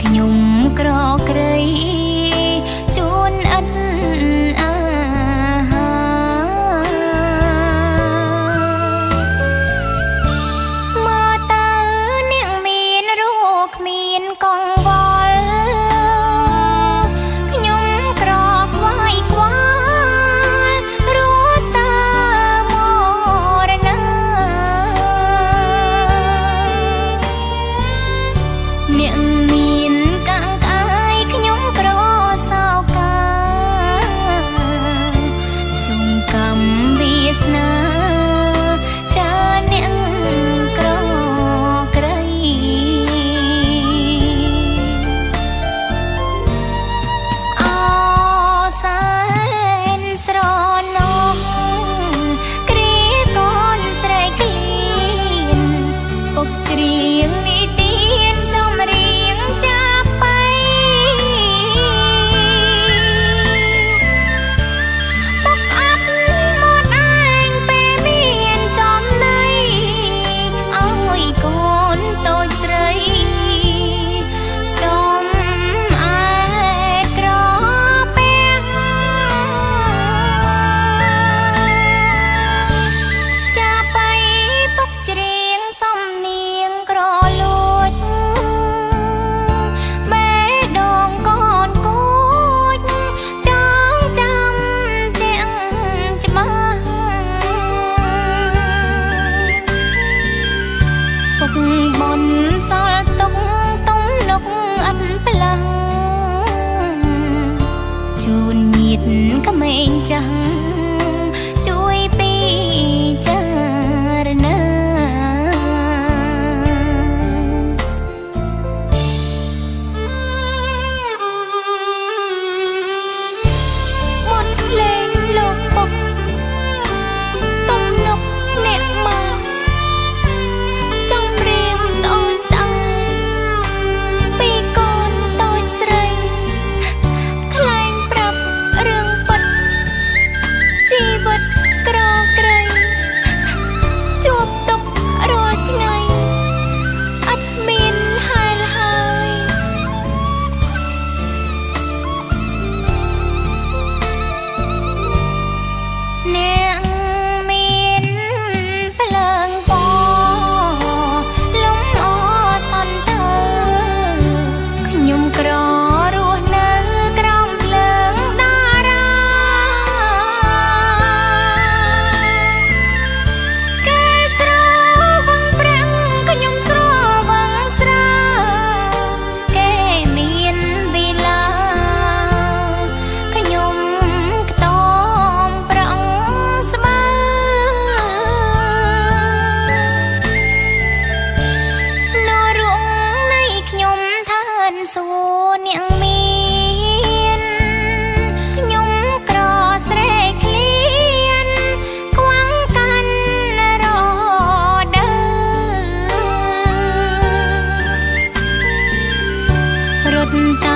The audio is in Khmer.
ខ្ញុំក្រក្រៃជូនអិនអាហាមើលទៅនាងមានរូបគ្មានកង្វល់ខ្ញុំក្រខ្វាយខ្វល់រស់ស្ទើរមរណានាងមានកាំងក្អាយខ្ញុំក្រសោកាជុំកម្មវាសនាចានាងក្រក្រៃអោសែនស្រណោះគ្រាកូនស្រីគៀនពុកច្រៀងនីតិចម្រៀងចាប់បីពុកអត់មកឯងពេលមានចំណៃឲ្យកូនតូចស្រីចំឯក្រពះចាប់បីពុកច្រៀងសំនៀងក្រលួចបេះដូងកូនគួចចងចាំទាំងច្បាស់ពុកបនសល់ទុកទំនុកអត់ផ្លាំងជូនញាតក្មេងចាស់ជួយពីចារណាមុនលេងលោកពុកទំនុកអ្នកមកចម្រៀងអូនតើពីកូនតូចស្រីថ្លែងប្រាប់រឿងពិតជីវិតក្រក្រៃជួបទុករាល់ថ្ងៃអត់មានហែលហើយនាងមានភ្លើងពណ៌លំអសន្ទើខ្ញុំក្ររស់នៅក្រោមភ្លើងតារាគេស្រវឹងប្រាំងខ្ញុំស្រវឹងស្រាគេមានវិឡាខ្ញុំខ្ទមប្រងស្បើនរងនៃខ្ញុំឋានសួគ៌នាងមានខ្ញុំក្រស្រែកឃ្លានខ្វាំងកាន់រដូវរត់តា